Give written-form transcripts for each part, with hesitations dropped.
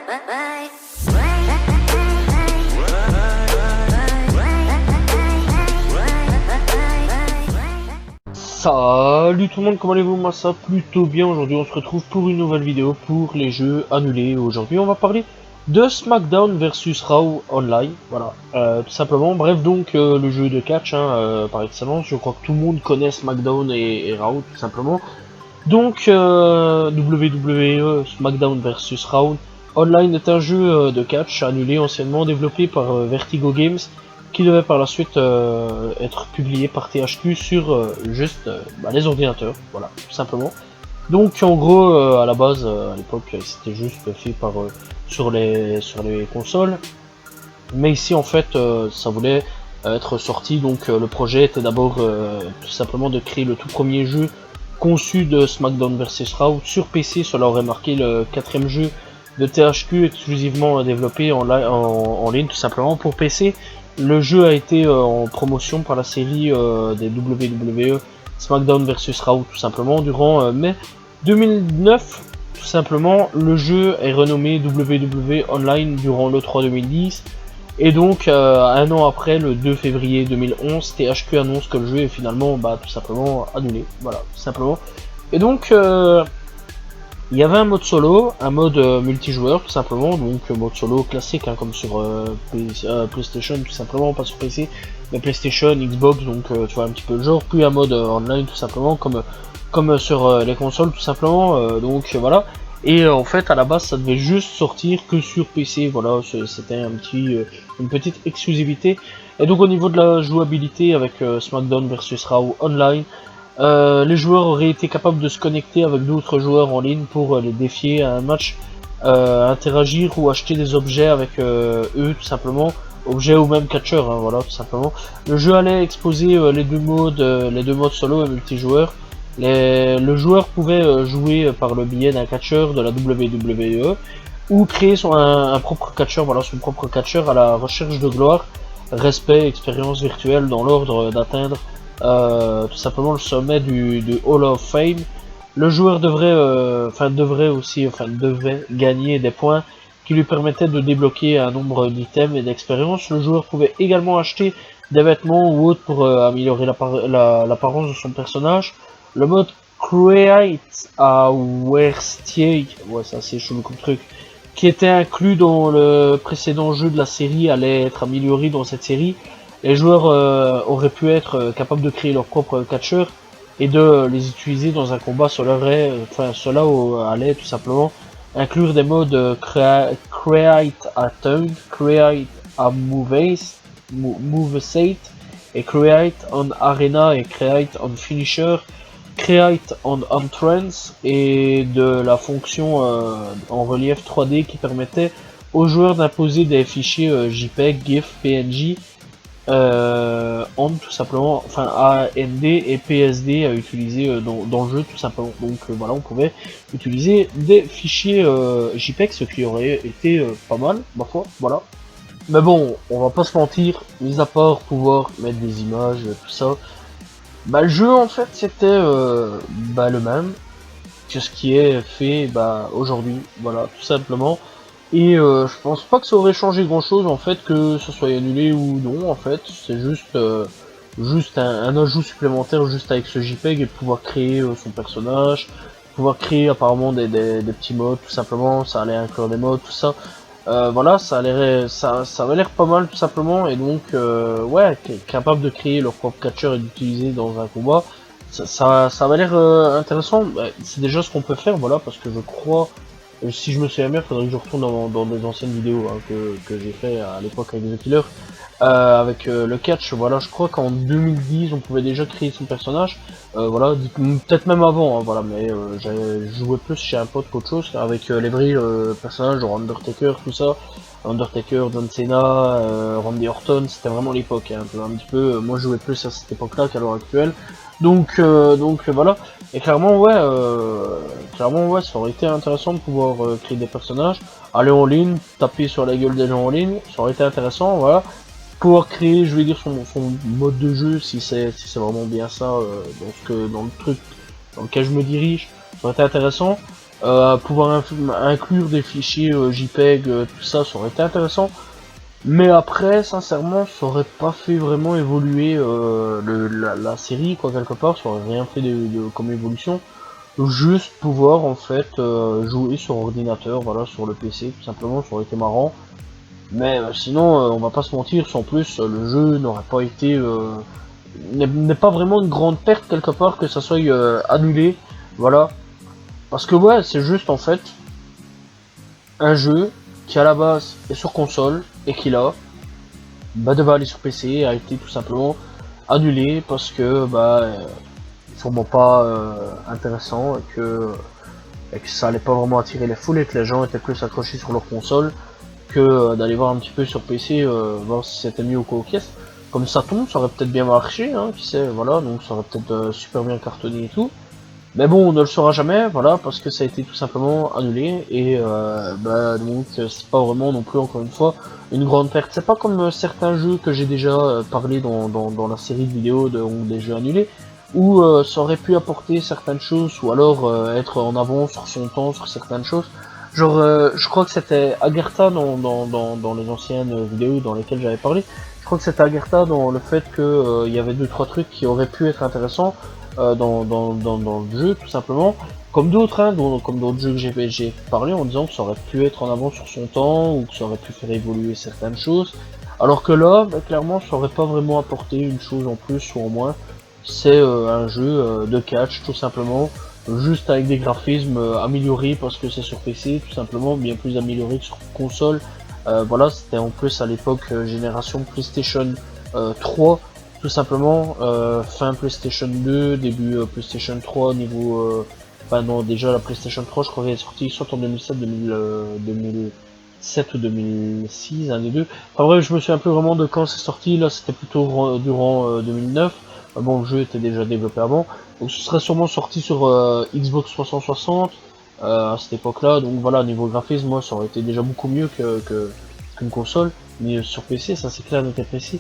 Salut tout le monde, comment allez-vous? Moi ça plutôt bien. Aujourd'hui on se retrouve pour une nouvelle vidéo pour les jeux annulés. Aujourd'hui on va parler de SmackDown versus Raw Online, voilà, tout simplement. Bref, donc le jeu de catch par excellence. Je crois que tout le monde connaît SmackDown et Raw tout simplement. Donc WWE SmackDown versus Raw Online est un jeu de catch annulé anciennement développé par Vertigo Games, qui devait par la suite être publié par THQ sur juste les ordinateurs, voilà, tout simplement. Donc en gros, à la base, à l'époque, c'était juste fait par sur les consoles, mais ici en fait, ça voulait être sorti. Donc le projet était d'abord tout simplement de créer le tout premier jeu conçu de SmackDown vs Raw sur PC. Cela aurait marqué le quatrième jeu de THQ exclusivement développé en ligne tout simplement pour PC. Le jeu a été en promotion par la série des WWE SmackDown vs Raw tout simplement durant mai 2009. Tout simplement, le jeu est renommé WWE Online durant l'E3 2010. Et donc, un an après, le 2 février 2011, THQ annonce que le jeu est finalement tout simplement annulé. Voilà, tout simplement. Et donc, il y avait un mode solo, un mode multijoueur tout simplement, donc mode solo classique comme sur PlayStation tout simplement, pas sur PC, mais PlayStation, Xbox, donc tu vois un petit peu le genre, puis un mode online tout simplement comme sur les consoles tout simplement, donc voilà. Et en fait à la base ça devait juste sortir que sur PC, voilà, c'était une petite exclusivité. Et donc au niveau de la jouabilité avec SmackDown vs Raw Online, les joueurs auraient été capables de se connecter avec d'autres joueurs en ligne pour les défier à un match, interagir ou acheter des objets avec eux tout simplement, objets ou même catcheurs, voilà tout simplement. Le jeu allait exposer les deux modes solo et multijoueur. Le joueur pouvait jouer par le biais d'un catcheur de la WWE ou créer un propre catcheur, voilà, son propre catcheur à la recherche de gloire, respect, expérience virtuelle dans l'ordre d'atteindre tout simplement le sommet du Hall of Fame. Le joueur devait gagner des points qui lui permettaient de débloquer un nombre d'items et d'expériences. Le joueur pouvait également acheter des vêtements ou autres pour améliorer l'apparence de son personnage. Le mode Create a Werstier, ouais ça c'est chelou comme truc, qui était inclus dans le précédent jeu de la série, allait être amélioré dans cette série. Les joueurs auraient pu être capables de créer leur propre catcheur et de les utiliser dans un combat. Cela allait tout simplement inclure des modes Create a Tongue, Create a Moveset, et Create on Arena et Create on Finisher, Create on Entrance, et de la fonction en relief 3D qui permettait aux joueurs d'imposer des fichiers JPEG, GIF, PNG, tout simplement, enfin AND et PSD à utiliser dans le jeu tout simplement. Donc voilà, on pouvait utiliser des fichiers JPEG, ce qui aurait été pas mal, ma foi, voilà. Mais bon, on va pas se mentir, mis à part pouvoir mettre des images, tout ça, le jeu en fait c'était le même que ce qui est fait aujourd'hui, voilà, tout simplement. Et je pense pas que ça aurait changé grand chose en fait, que ce soit annulé ou non. En fait c'est juste un ajout supplémentaire juste avec ce JPEG, et pouvoir créer son personnage, pouvoir créer apparemment des petits modes tout simplement. Ça allait inclure des modes, tout ça. Voilà, ça avait l'air pas mal tout simplement. Et donc ouais, capable de créer leur propre catcheur et d'utiliser dans un combat, ça avait l'air intéressant. C'est déjà ce qu'on peut faire, voilà, parce que je crois, si je me souviens bien, il faudrait que je retourne dans des anciennes vidéos que j'ai fait à l'époque avec The Killer, avec le catch. Voilà, je crois qu'en 2010 on pouvait déjà créer son personnage, voilà, peut-être même avant, voilà, mais j'ai joué plus chez un pote qu'autre chose, avec les vrais personnages genre Undertaker, tout ça. Undertaker, John Cena, Randy Orton, c'était vraiment l'époque, un petit peu. Moi je jouais plus à cette époque-là qu'à l'heure actuelle. Donc voilà. Et clairement ouais, ça aurait été intéressant de pouvoir créer des personnages, aller en ligne, taper sur la gueule des gens en ligne, ça aurait été intéressant, voilà. Pouvoir créer, je vais dire, son mode de jeu, si c'est vraiment bien ça, dans le truc dans lequel je me dirige, ça aurait été intéressant. pouvoir inclure des fichiers JPEG, tout ça, ça aurait été intéressant. Mais après, sincèrement, ça aurait pas fait vraiment évoluer la série, quoi, quelque part, ça aurait rien fait comme évolution. Juste pouvoir, en fait, jouer sur ordinateur, voilà, sur le PC, tout simplement, ça aurait été marrant. Mais sinon, on va pas se mentir, sans plus, le jeu n'aurait pas été... n'est pas vraiment une grande perte, quelque part, que ça soit annulé, voilà. Parce que, ouais, c'est juste, en fait, un jeu qui, à la base, est sur console, et qui, là, bah, devait aller sur PC, a été tout simplement annulé parce que bah sûrement pas intéressant et que ça allait pas vraiment attirer les foules et que les gens étaient plus accrochés sur leur console que d'aller voir un petit peu sur PC voir si c'était mieux ou quoi aux caisses. Comme ça tombe, ça aurait peut-être bien marché, hein, qui sait, voilà, donc ça aurait peut-être super bien cartonné et tout. Mais bon, on ne le saura jamais, voilà, parce que ça a été tout simplement annulé, et bah, donc c'est pas vraiment non plus, encore une fois, une grande perte. C'est pas comme certains jeux que j'ai déjà parlé dans la série de vidéos des jeux annulés, où ça aurait pu apporter certaines choses, ou alors être en avance sur son temps sur certaines choses. Genre, je crois que c'était Agartha dans les anciennes vidéos dans lesquelles j'avais parlé, je crois que c'était Agartha dans le fait que il y avait 2-3 trucs qui auraient pu être intéressants, dans le jeu, tout simplement. Comme d'autres, hein, comme d'autres jeux que j'ai parlé en disant que ça aurait pu être en avance sur son temps, ou que ça aurait pu faire évoluer certaines choses. Alors que là, bah, clairement, ça aurait pas vraiment apporté une chose en plus ou en moins. C'est un jeu de catch, tout simplement. Juste avec des graphismes améliorés parce que c'est sur PC, tout simplement, bien plus améliorés que sur console. Voilà, c'était en plus à l'époque génération PlayStation 3, tout simplement, fin PlayStation 2, début PlayStation 3, niveau... Enfin non, déjà la PlayStation 3, je crois qu'elle est sortie soit en 2007, 2007 ou 2006, un des deux. Enfin bref, je me souviens plus vraiment de quand c'est sorti, là c'était plutôt durant 2009. Bon, le jeu était déjà développé avant, donc ce serait sûrement sorti sur Xbox 360 à cette époque-là. Donc voilà, niveau graphisme, moi ça aurait été déjà beaucoup mieux qu'une console, mais sur PC, ça c'est clair, n'était précis.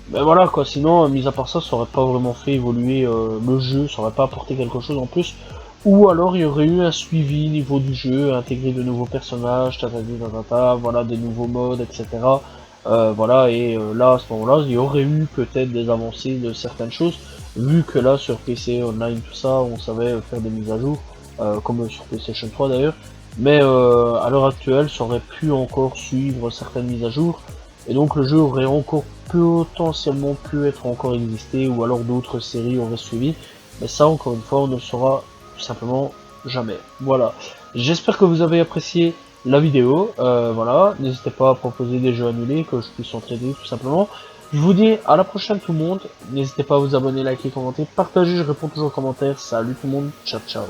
Ben voilà quoi, sinon, mis à part ça, ça aurait pas vraiment fait évoluer le jeu, ça aurait pas apporté quelque chose en plus. Ou alors il y aurait eu un suivi niveau du jeu, intégrer de nouveaux personnages, voilà, des nouveaux modes, etc. Voilà, et là, à ce moment-là, il y aurait eu peut-être des avancées de certaines choses, vu que là, sur PC Online, tout ça, on savait faire des mises à jour, comme sur PlayStation 3 d'ailleurs. Mais à l'heure actuelle, ça aurait pu encore suivre certaines mises à jour, et donc le jeu aurait encore potentiellement pu être encore existé, ou alors d'autres séries auraient suivi. Mais ça, encore une fois, on ne le saura tout simplement jamais. Voilà. J'espère que vous avez apprécié la vidéo. Voilà. N'hésitez pas à proposer des jeux annulés, que je puisse entraider tout simplement. Je vous dis à la prochaine tout le monde. N'hésitez pas à vous abonner, liker, commenter, partager. Je réponds toujours aux commentaires. Salut tout le monde. Ciao, ciao.